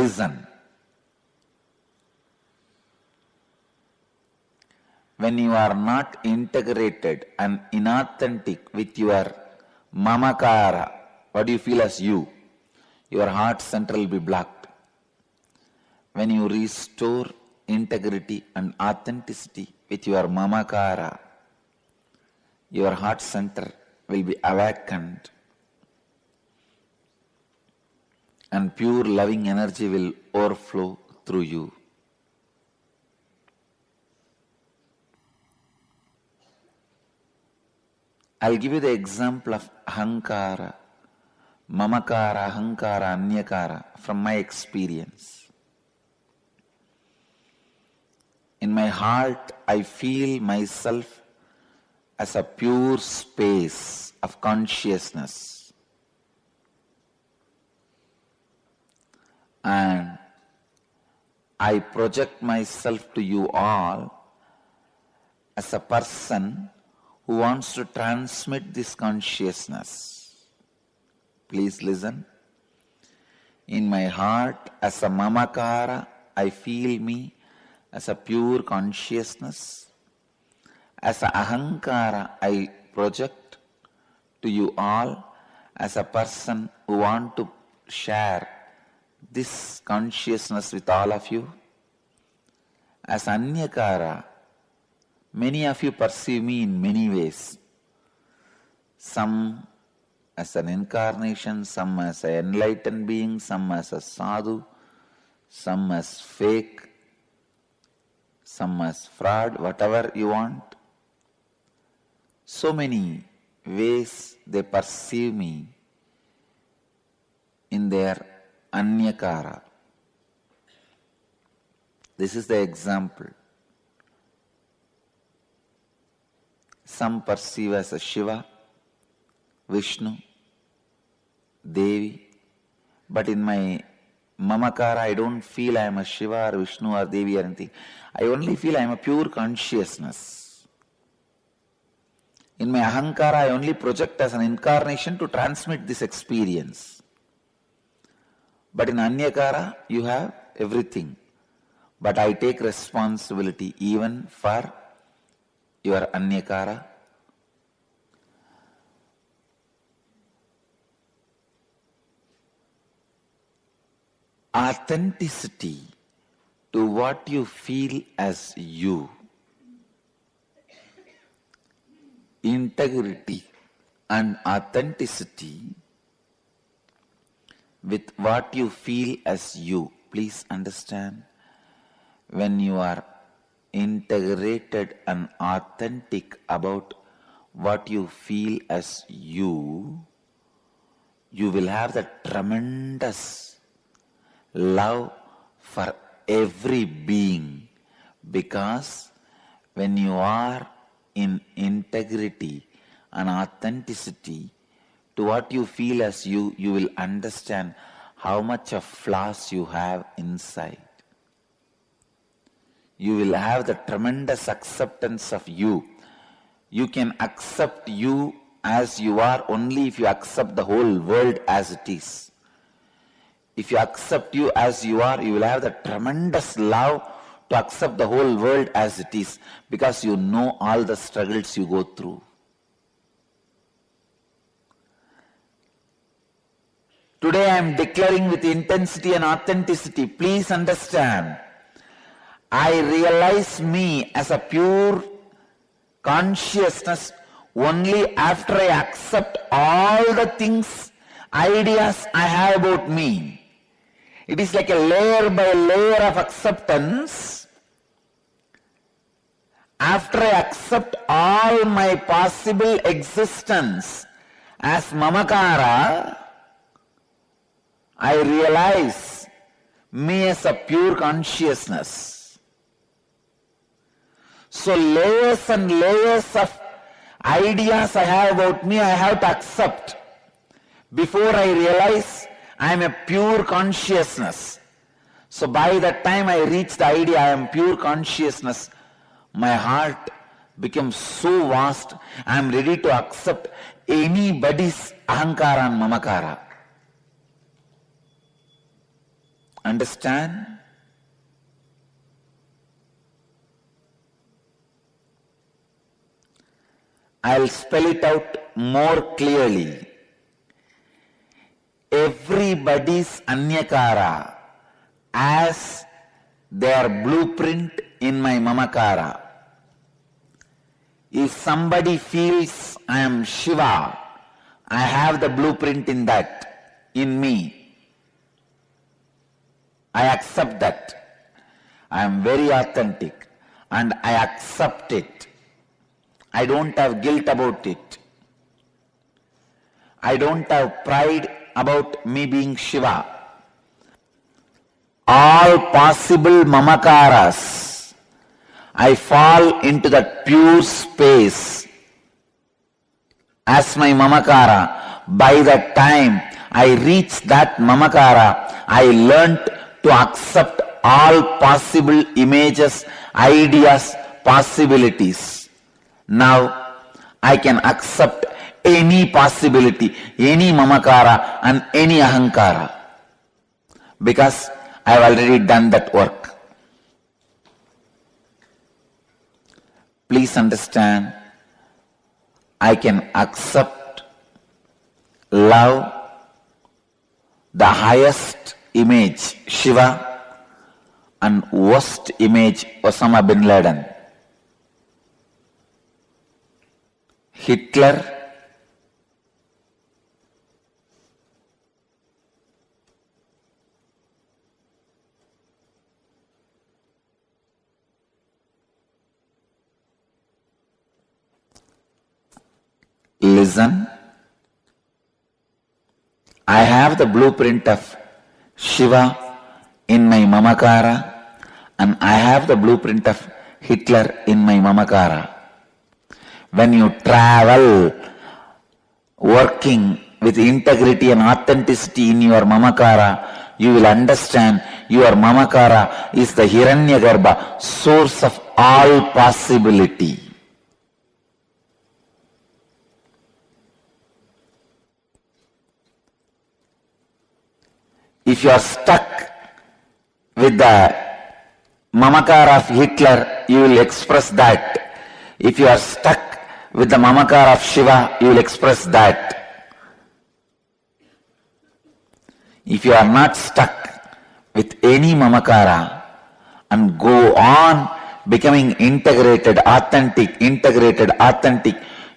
listen. When you are not integrated and inauthentic with your mamakara, what do you feel as you? Your heart center will be blocked. When you restore integrity and authenticity with your mamakara, your heart center will be awakened and pure loving energy will overflow through you. I'll give you the example of ahankara, mamakara, ahankara, anyakara from my experience. In my heart, I feel myself as a pure space of consciousness. And I project myself to you all as a person who wants to transmit this consciousness. Please listen. In my heart, as a mamakara, I feel me as a pure consciousness. As a ahankara, I project to you all as a person who want to share this consciousness with all of you. As anyakara, many of you perceive me in many ways. Some as an incarnation, some as an enlightened being, some as a sadhu, some as fake, some as fraud, whatever you want. So many ways they perceive me in their anyakara. This is the example. Some perceive as a Shiva, Vishnu, Devi, but in my mamakara I don't feel I am a Shiva or Vishnu or Devi or anything. I only feel I am a pure consciousness. In my ahankara I only project as an incarnation to transmit this experience. But in anyakara you have everything. But I take responsibility even for your anyakara. Authenticity to what you feel as you. Integrity and authenticity with what you feel as you. Please understand, when you are integrated and authentic about what you feel as you, you will have the tremendous love for every being, because when you are in integrity and authenticity to what you feel as you, you will understand how much of flaws you have inside. You will have the tremendous acceptance of you. You can accept you as you are only if you accept the whole world as it is. If you accept you as you are, you will have the tremendous love to accept the whole world as it is, because you know all the struggles you go through. Today I am declaring with intensity and authenticity, please understand, I realize me as a pure consciousness only after I accept all the things, ideas I have about me. It is like a layer by layer of acceptance. After I accept all my possible existence as mamakara, I realize me as a pure consciousness. So layers and layers of ideas I have about me, I have to accept before I realize I am a pure consciousness. So by the time I reach the idea I am pure consciousness, my heart becomes so vast, I am ready to accept anybody's ahankara and mamakara. Understand? I'll spell it out more clearly. Everybody's Anyakara as their blueprint in my Mamakara. If somebody feels I am Shiva, I have the blueprint in that, in me. I accept that. I am very authentic and I accept it. I don't have guilt about it. I don't have pride about me being Shiva. All possible Mamakaras, I fall into that pure space as my Mamakara. By the time I reach that Mamakara, I learnt to accept all possible images, ideas, possibilities. Now I can accept any possibility, any Mamakara and any Ahankara, because I have already done that work. Please understand, I can accept, love the highest image, Shiva, and worst image, Osama bin Laden. Hitler, listen, I have the blueprint of Shiva in my Mamakara and I have the blueprint of Hitler in my Mamakara. When you travel working with integrity and authenticity in your Mamakara, you will understand your Mamakara is the Hiranyagarbha, source of all possibility. If you are stuck with the Mamakara of Hitler, you will express that. If you are stuck with the Mamakara of Shiva, you will express that. If you are not stuck with any Mamakara and go on becoming integrated, authentic,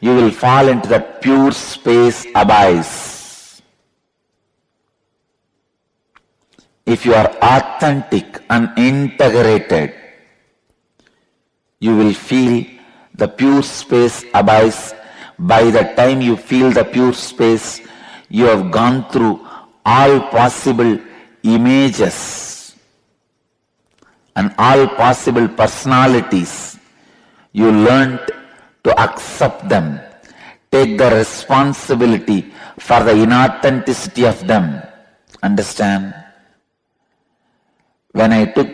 you will fall into that pure space abyss. If you are authentic and integrated, you will feel the pure space abyss. By the time you feel the pure space, you have gone through all possible images and all possible personalities. You learned to accept them, take the responsibility for the inauthenticity of them. Understand? When I took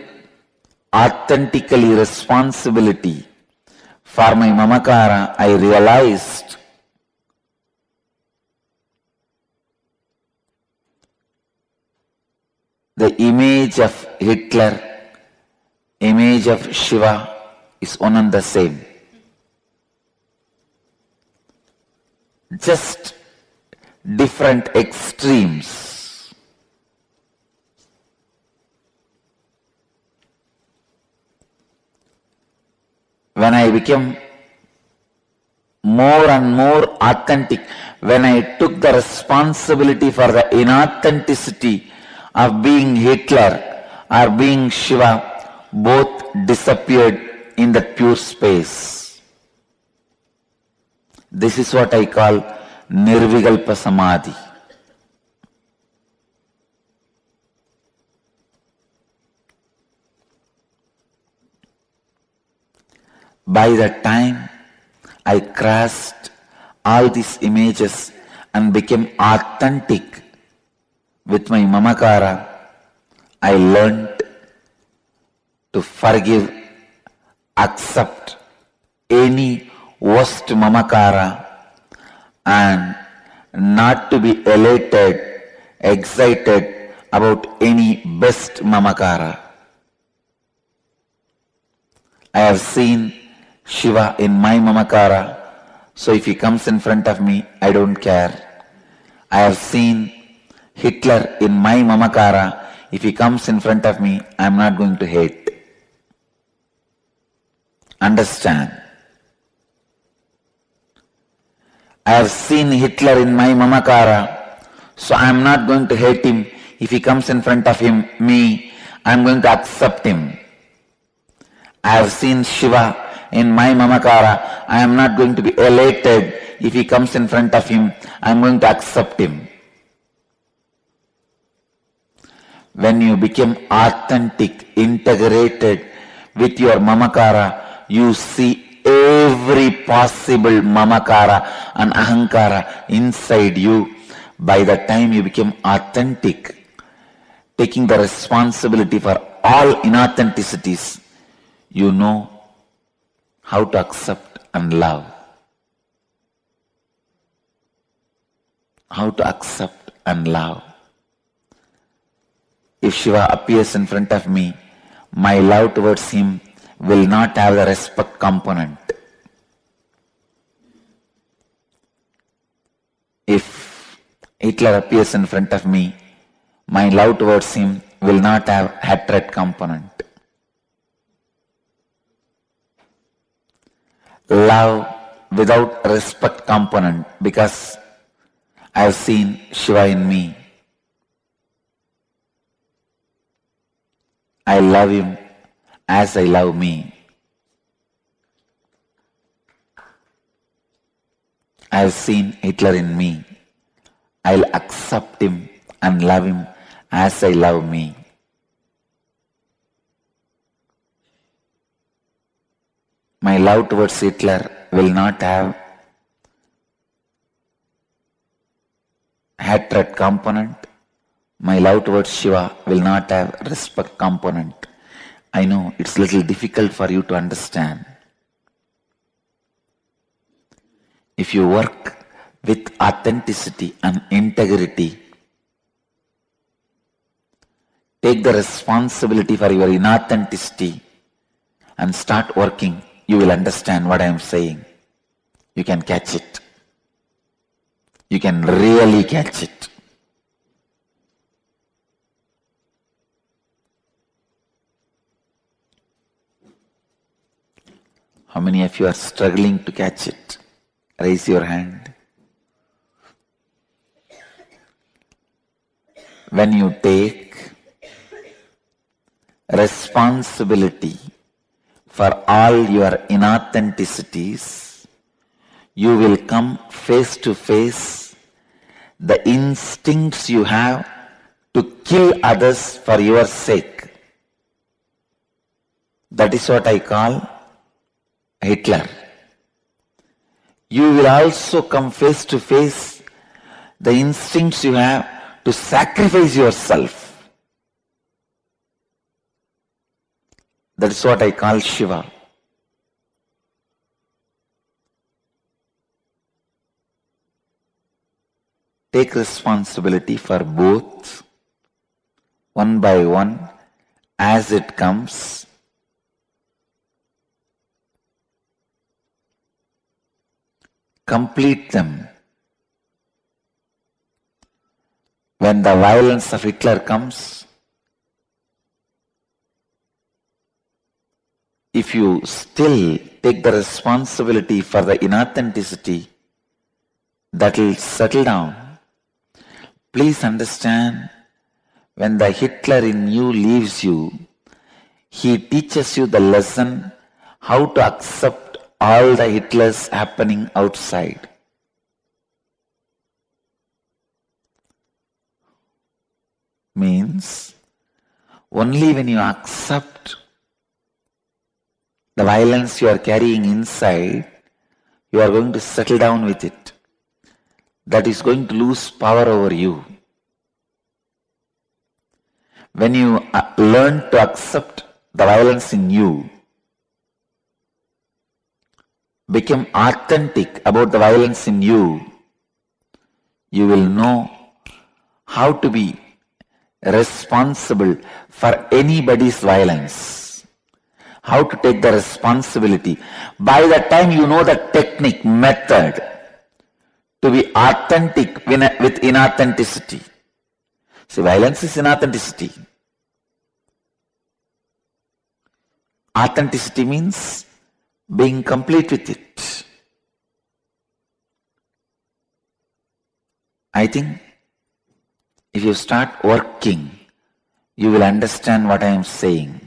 authentically responsibility for my Mamakara, I realized the image of Hitler, image of Shiva is one and the same. Just different extremes. When I became more and more authentic, when I took the responsibility for the inauthenticity of being Hitler or being Shiva, both disappeared in that pure space. This is what I call Nirvikalpa Samadhi. By the time I crossed all these images and became authentic with my Mamakara, I learned to forgive, accept any worst Mamakara and not to be elated, excited about any best mamakara. I have seen Shiva in my mamakara, so if he comes in front of me, I don't care. I have seen Hitler in my mamakara. If he comes in front of me, I am not going to hate. Understand? I have seen Hitler in my mamakara, so I am not going to hate him. If he comes in front of me, I am going to accept him. I have seen Shiva in my mamakara. I am not going to be elated. If he comes in front of him, I am going to accept him. When you become authentic, integrated with your mamakara, you see every possible mamakara and ahankara inside you. By the time you become authentic, taking the responsibility for all inauthenticities, you know how to accept and love. How to accept and love. If Shiva appears in front of me, my love towards him will not have the respect component. If Hitler appears in front of me, my love towards him will not have hatred component. Love without respect component, because I have seen Shiva in me. I love him as I love me. I have seen Hitler in me. I'll accept him and love him as I love me. My love towards Hitler will not have hatred component. My love towards Shiva will not have respect component. I know it's a little difficult for you to understand. If you work with authenticity and integrity, take the responsibility for your inauthenticity and start working, you will understand what I am saying. You can catch it. You can really catch it. How many of you are struggling to catch it? Raise your hand. When you take responsibility for all your inauthenticities, you will come face to face the instincts you have to kill others for your sake. That is what I call Hitler. You will also come face to face the instincts you have to sacrifice yourself. That is what I call Shiva. Take responsibility for both, one by one, as it comes. Complete them. When the violence of Hitler comes, if you still take the responsibility for the inauthenticity, that will settle down. Please understand, when the Hitler in you leaves you, he teaches you the lesson how to accept all the Hitlers happening outside. Means, only when you accept the violence you are carrying inside, you are going to settle down with it. That is going to lose power over you. When you learn to accept the violence in you, become authentic about the violence in you, you will know how to be responsible for anybody's violence. How to take the responsibility. By the time you know the technique, method, to be authentic with inauthenticity. See, violence is inauthenticity. Authenticity means being complete with it. I think if you start working, you will understand what I am saying.